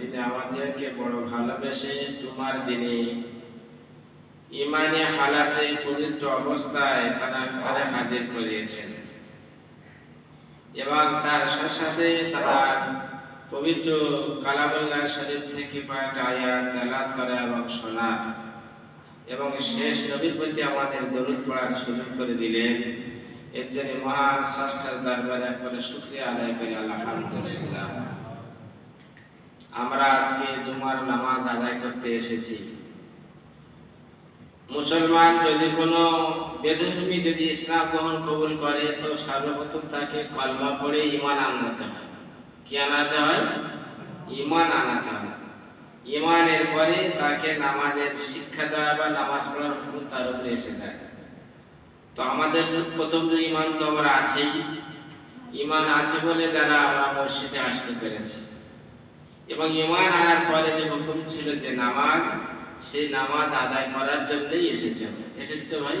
যিনি আমাদেরকে বড় ভালোবেসে জুমার দিনে ইমানে হালাতে পবিত্র অবস্থায় তার ঘরে হাজির করিয়েছেন এবং তার সাথে তার পবিত্র কালামুল্লাহ শরীফ থেকে কয়েকটা আয়াত তেলাওয়াত করা এবং শোনা এবং শেষ নবীর প্রতি আমাদের দরুদ পড়ার সুযোগ করে দিলেন। এর জন্য মহান স্রষ্টার দরবারে একবারে শুকরিয়া আদায় করি আলহামদুলিল্লাহ। আমরা আজকে জুমার নামাজ আদায় করতে এসেছি। মুসলমান যদি কোনো বেধর্মী যদি ইসলাম গ্রহণ কবুল করে তো সর্বপ্রথম তাকে কলমা পড়ে ঈমান আনতে হয়। কি আনাতে হয়? ঈমান আনাতে হয়। ঈমানের পরে তাকে নামাজের শিক্ষা দেওয়া বা নামাজ পড়ার হুকুম তার উপরে এসে যায়। তো আমাদের প্রথম যে ঈমান তো আমরা আছেই, ঈমান আছে বলে যারা আমরা মসজিদে আসতে পেরেছি এবং ঈমান আনার পরে যে হুকুম ছিল যে নামাজ, সেই নামাজ আদায় করার জন্যই এসেছে। তো ভাই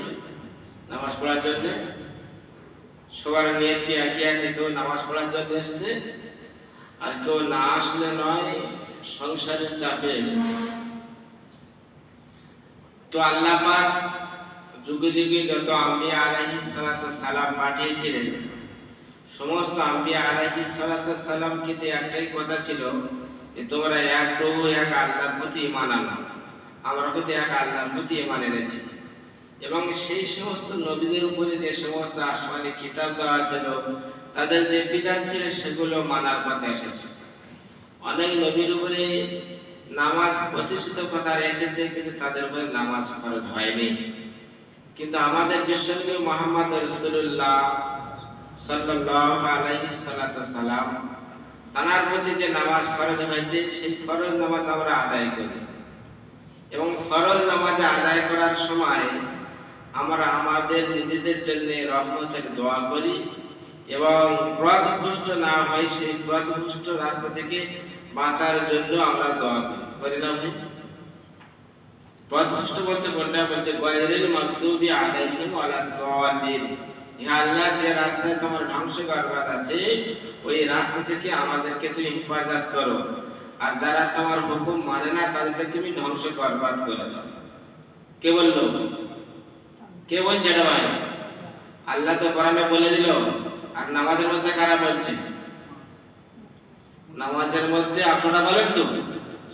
নামাজ পড়ার জন্য সবার নিয়ত কি একই আছে? কেউ নামাজ পড়ার জন্য এসছে আর কেউ না আসলে নয়, সংসারের চাপে এসেছে। তো আল্লাহ পাক যুগে যুগে যত আম্বিয়া আলাইহিস সালাতু সালাম পাঠিয়েছিলেন, সমস্ত আম্বিয়া আলাইহিস সালাতু সালাম কিন্তু একটাই কথা ছিল যে তোমরা এক প্রভু এক আল্লাহর প্রতি ঈমান আনো। আমরা প্রতি এক আল্লাহর প্রতি ঈমান এনেছি এবং সেই সমস্ত নবীদের উপরে যে সমস্ত আসমানি কিতাব দেওয়া ছিল, তাদের যে বিধান ছিল সেগুলো মানার পথে এসেছে। অনেক নবীর উপরে নামাজ প্রতিষ্ঠিত কথা এসেছে কিন্তু তাদের উপরে নামাজ ফরজ হয়নি। কিন্তু আমাদের বিশ্বনবী মুহাম্মদ রাসূলুল্লাহ সাল্লাল্লাহু আলাইহি সাল্লাম তার প্রতি যে নামাজ ফরজ হয়েছে সেই ফরজ নামাজ আমরা আদায় করি এবং ফরজ নামাজ আদায় করার সময় আমরা আমাদের নিজেদের জন্য রহমতের দোয়া করি এবং পথভ্রষ্ট না হয় সেই পথভ্রষ্ট রাস্তা থেকে বাঁচার জন্য আমরা দোয়া করি না ভাই? পথভ্রষ্ট বলতে কোনটা বলছে? গায়রিল মাগদুবি আলাইহিম ওয়ালাদ-দাল্লিন। হে আল্লাহ, যে রাস্তায় তোমার ধ্বংস বরবাদ আছে ওই রাস্তা থেকে আমাদেরকে তুমি হেফাজত করো, আর যারা তোমার হুকুম মানে না তাদেরকে তুমি ধ্বংস বরবাদ করে দাও। কে বললো? কে বলছে এটা ভাই? আল্লাহ তো কোরআনে বলে দিল। আর নামাজের মধ্যে কারা বলছে? নামাজের মধ্যে আপনারা বলেন তো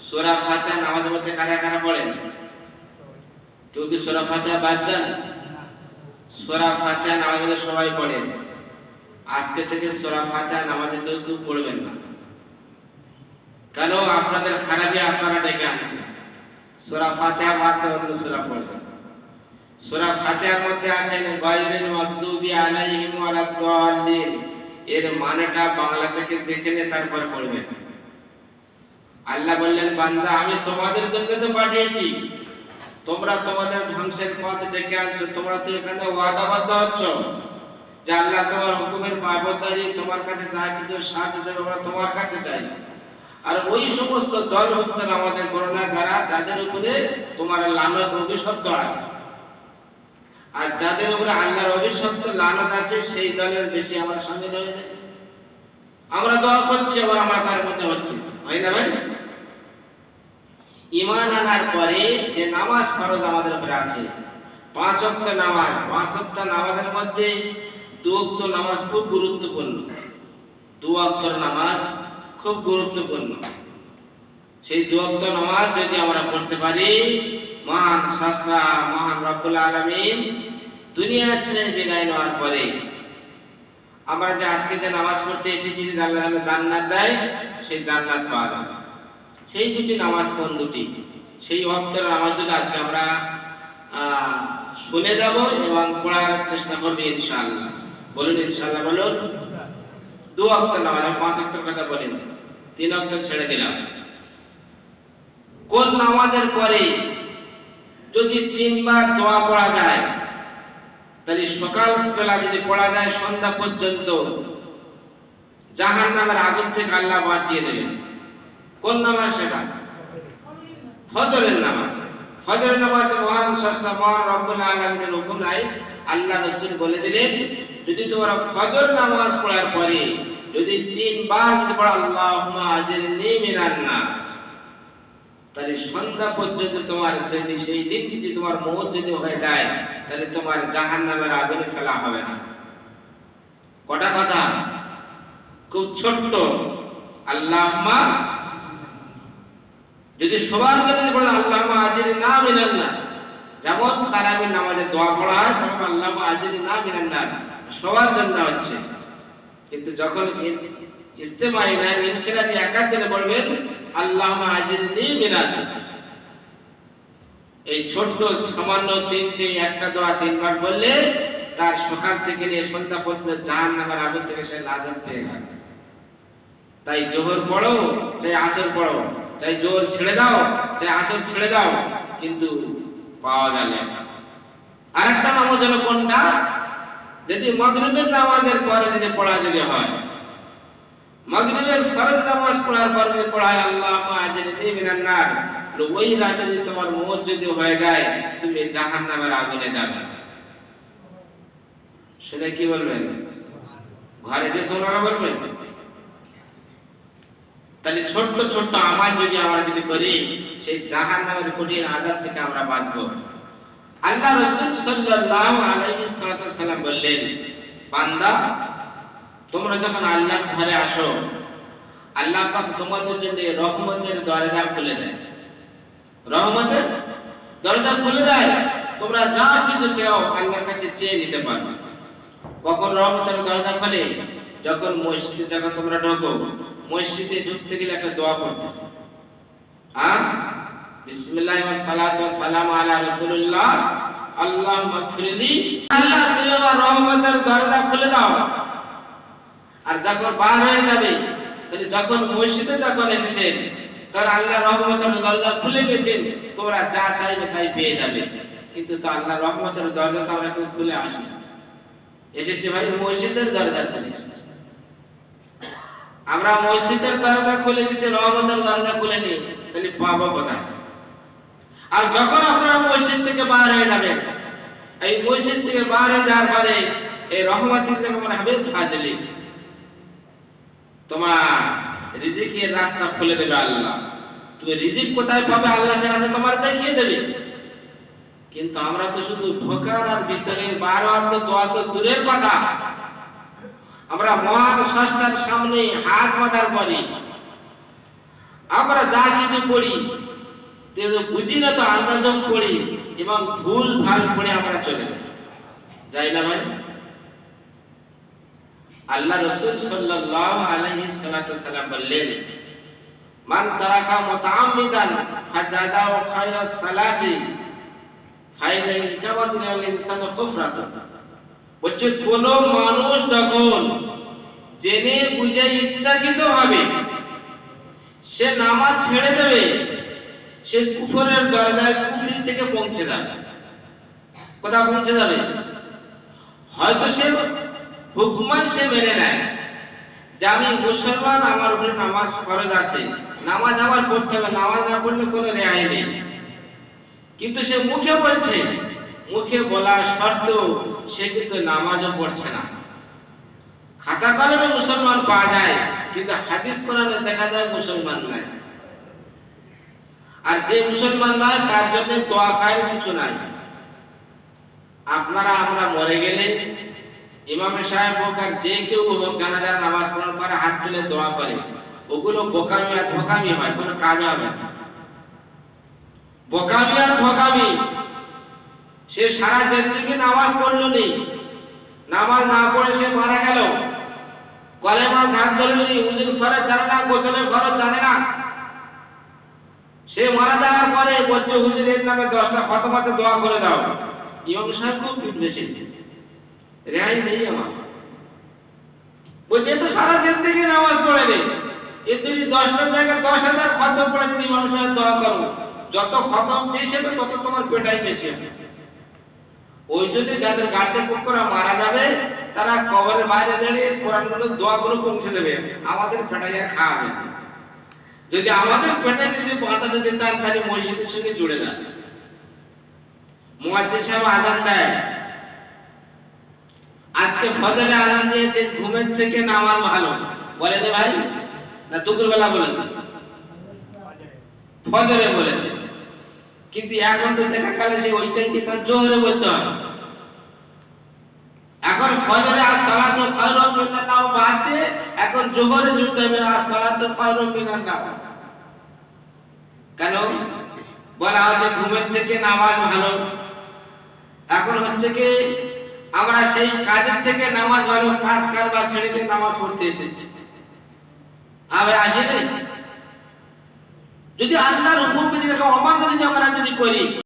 সূরা ফাতিহা নামাজের মধ্যে কারা কারা পড়েন? কেউ কি সূরা ফাতিহা বাদ দেন? সূরা ফাতিহা নামাজের মধ্যে সবাই পড়েন। আজকে থেকে সূরা ফাতিহা নামাজে কেউ পড়বেন না। কেন? আপনাদের খারাপই আপনারা ডেকে আনছেন। সূরা ফাতিহা বাদ দিয়ে অন্য সূরা পড়বেন। সূরা ফাতিহার মধ্যে আছেন গায়রিল মাগদুবি আলাইহিম ওয়ালাদ-দাল্লিন, এর মানেটা বাংলা থেকে দেখে নিয়ে তারপর পড়বেন। আল্লাহ বললেন, বান্দা আমি তোমাদের জন্য তো পাঠিয়েছি, তোমরা তোমাদের ধ্বংসের পথ ডেকে আনছো। তোমরা তো এখানে ওয়াদাবদ্ধ হচ্ছ যে আল্লাহ তোমার হুকুমের পাবন্দারি, তোমার কাছে যা কিছু সাহায্য হিসেবে আমরা তোমার কাছে চাই। আর ওই সমস্ত দলভুক্তরা আমাদের করোনা যাদের উপরে তোমার লানত অভিশপ্ত আছে, আর যাদের উপরে আল্লাহর অভিশপ্ত লানত আছে সেই দলের বেশি আমরা সামিল হয়ে যাই। আমরা দোয়া করছি আবার আমার কার মধ্যে হচ্ছে, হয় না ভাই? ঈমান আনার পরে যে নামাজ ফরজ আমাদের উপরে আছে, 5 ওয়াক্ত নামাজ, 5 ওয়াক্ত নামাজের মধ্যে 2 ওয়াক্ত নামাজ খুব গুরুত্বপূর্ণ। 2 ওয়াক্তের নামাজ খুব গুরুত্বপূর্ণ। সেই 2 ওয়াক্ত নামাজ যদি আমরা পড়তে পারি, মহান স্রষ্টা মহান রব্বুল আলামিন দুনিয়া ছেড়ে বিদায় নেওয়ার পরে আমরা যে আজকে যে নামাজ পড়তে এসেছি, আল্লাহ জান্নাত দেয়, সেই জান্নাত পাওয়া যাবে। সেই দুটি নামাজ কোন দুটি? সেই ওয়াক্তের নামাজ দুটো আজকে আমরা শুনে যাব এবং পড়ার চেষ্টা করব ইনশাআল্লাহ। বলুন ইনশাআল্লাহ বলুন। 2 ওয়াক্ত নামাজ, 5 ওয়াক্তের কথা বলেন, 3 ওয়াক্ত ছেড়ে দিলাম। কোন নামাজের পরে যদি 3 বার দোয়া পড়া যায়, তাহলে সকাল বেলা যদি পড়া যায় সন্ধ্যা পর্যন্ত জাহান্নামের আগুন থেকে আল্লাহ বাঁচিয়ে দেবেন। কোন নামাজ সেটা? ফজরের নামাজ। ফজরের নামাজ মহান স্রষ্টা মহান রব্বুল আলামিনের হুকুম নাই, আল্লাহ রাসূল বলে দিলেন যদি তোমরা ফজর নামাজ পড়ার পরে যদি 3 বার যদি পড়ো আল্লাহুম্মা আজরিনি মিনান নার, তাহলে সন্ধ্যা পর্যন্ত তোমার যদি সেই দিন যদি তোমার মওত যদি হয়ে যায়, তাহলে তোমার জাহান্নামের আগুনে ফেলা হবে না। কটা কথা, খুব ছোট্ট। আল্লাহুম্মা, যদি সবার জন্য পড়ে আল্লাহুম্মা আজিরনা মিনান নার, যেমন তারাবির নামাজে দোয়া পড়া হয় তখন আল্লাহুম্মা আজিরনা মিনান নার সবার জন্য হচ্ছে। কিন্তু যখন ইস্তেমাই না ইনফিরাদি একার জন্য বলবেন আল্লাহুম্মা আজিরনি মিনান নার, এই ছোট্ট সামান্য তিনটে একটা দোয়া তিনবার বললে তার সকাল থেকে নিয়ে সন্ধ্যা পর্যন্ত জাহান্নামের আগুন থেকে সে নাজাত পেয়ে গেল। তাই জোহর পড়ো চাই আসর পড়ো, চাই জোহর ছেড়ে দাও চাই আসর ছেড়ে দাও, কিন্তু পাওয়া যাবে না। আরেকটা নামাজ হলো কোনটা, যদি মাগরিবের নামাজের পরে যদি পড়া যদি হয়, মাগরিবের ফরজ নামাজ পড়ার পরে যদি পড়া হয় আল্লাহুম্মা আজিরনি মিনান নার, ওই রাতে যদি তোমার মওত যদি হয়ে যায় তুমি জাহান্নামের আগুনে যাবে। সেটা কি বলবেন, ঘরে যে শোনা বলবেন। তাহলে ছোট্ট ছোট্ট আমাল যদি আমরা যদি করি সেই জাহান্নামের কঠিন আযাব থেকে আমরা বাঁচবো। আল্লাহ রাসূল সাল্লাল্লাহু আলাইহি সাল্লাম বললেন, বান্দা তোমরা যখন আল্লাহর ঘরে আসো, আল্লাহ পাক তোমাদের জন্য রহমতের দরজা খুলে দেয়, রহমতের দরজা খুলে দেয়। তোমরা যা কিছু চাও আল্লাহর কাছে চেয়ে নিতে পারো। কখন রহমতের দরজা খোলে, যখন মসজিদে যখন তোমরা ঢোকো, মসজিদে ঢুকতে গেলে একটা দোয়া পড়তে হবে। বিসমিল্লাহি ওয়া সালাতু ওয়া সালামু আলা রাসূলিল্লাহ আল্লাহুম্মা গফিরলি, আল্লাহ তুমি আমার রহমতের দরজা খুলে দাও। আর যখন বার হয়ে যাবে, তাহলে যখন মসজিদে যখন এসেছেন তখন আল্লাহ রহমতের দরজা খুলে গেছেন, তোমরা যা চাইবে তাই পেয়ে যাবে। কিন্তু তো আল্লাহ রহমতের দরজা তো আমরা কেউ খুলে আসি এসেছে ভাই, মসজিদের দরজা খুলে এসেছে। আমরা মসজিদের দরজা খুলে এসেছি, রহমতের দরজা খুলে নি, তাহলে পাবো কোথায়? আর যখন আপনারা মসজিদ থেকে বার হয়ে যাবেন, এই মসজিদ থেকে বার হয়ে যাওয়ার পরে এই রহমতের থেকে মনে হবে ফাজলি, তোমার রিজিকের রাস্তা খুলে দেবে আল্লাহ। তুমি রিজিক কোথায় পাবে আল্লাহ সে রাস্তা তোমার দেখিয়ে দেবে। কিন্তু আমরা তো শুধু ঢোকার আর ভিতরে বার হওয়ার তো দোয়া তো দূরের কথা, আমরা মহান স্রষ্টার সামনে হাত মাথার পরে আমরা যা কিছু করি বুঝি না, তো আন্দাজম করি এবং ভুল ভাল করে আমরা চলে যাই না ভাই। আল্লাহ রাসূল সাল্লাল্লাহু আলাইহি সাল্লাম বললেন, মান তারাকা মুতাআম্মিদান ফাজাদাউ খায়রাস সালাতি ফাইদা ইজাবাতুল ইনসান কুফরাত। বলছে কোন মানুষ যখন জেনে বুঝে ইচ্ছাকৃত ভাবে সে নামাজ ছেড়ে দেবে, সে কুফরের দরজায় কুফরি থেকে পৌঁছে যাবে। কোথা পৌঁছে যাবে? হয়তো সে হুকমান সে মেনে নেয় যে আমি মুসলমান, আমার উপরে নামাজ ফরজ আছে, নামাজ আমার পড়তে হবে, নামাজ না পড়লে কোনো রেহাই নেই। কিন্তু সে মুখে বলছে, মুখে বলা শর্ত সে কিন্তু নামাজও পড়ছে না। খাতা কলমে মুসলমান পাওয়া যায়, কিন্তু হাদিস কোরআনে দেখা যায় মুসলমান নাই। আর যে মুসলমান নয় তার জন্য দোয়া খায়ের কিছু নাই। আপনারা আমরা মরে গেলে ইমাম সাহেব হোক আর যে কেউ হোক, জানাজার নামাজ পড়ার পরে হাত তুলে দোয়া করে, ওগুলো বোকামি আর ধোকামি হয়, কোনো কাজ হবে না। বোকামি আর ধোকামি। সে সারা জিন্দেগি নামাজ পড়লো নি, নামাজ না পড়ে সে মারা গেল, কলেমার ধার ধরলি, উযুর ফরজ জানে না, গোসলের ফরজ জানে না। সে মারা যাওয়ার পরে বলছে হুজুরের নামে 10টা খতম আছে, দোয়া করে দাও। ইমাম সাহেব খুব পিটবেছে, রেহাই নেই আমার। বলছে তো সারা জিন্দেগি নামাজ পড়ে নেই, এ তুমি 10টার জায়গায় 10,000 খতম পড়ে যদি ইমাম সাহেব দোয়া করো, যত খতম বেশি হবে তত তোমার পেটাই বেশি হবে। ওই জন্য যাদের গাড়িতে করে মারা যাবে তারা কবরের বাইরে দাঁড়িয়ে কোরআনগুলো দোয়াগুলো পৌঁছে দেবে, আমাদের পেটাইয়া খাওয়াবে। যদি আমাদের পেটাই যদি বাঁচা দিতে চান তাহলে মসজিদের সঙ্গে জুড়ে যান। মুয়াজ্জিন সাহেব আযান দেয়, আজকে ফজরে আযান দিয়েছে, ঘুমের থেকে নামাজ ভালো বলেন ভাই, না দুপুর বেলা বলেছে? ফজরে বলেছে, কিন্তু এখন তো দেখা গেল সে ওইটাই কি তার জোহরে বলতে হবে। এখন ফজরে আসসালাতু খায়রুম মিনান নাও বাদ দিয়ে এখন জোহরে যুক্ত হবে আসসালাতু খায়রুম মিনান নাও। কেন বলা হচ্ছে ঘুমের থেকে নামাজ ভালো। এখন হচ্ছে কি আমরা সেই কাজের থেকে নামাজ ভালো, কাজ কারবার ছেড়ে দিয়ে নামাজ পড়তে এসেছি। আমি আসেনি যদি আল্লাহর হুকুমকে যদি অমান্য যদি আমরা যদি করি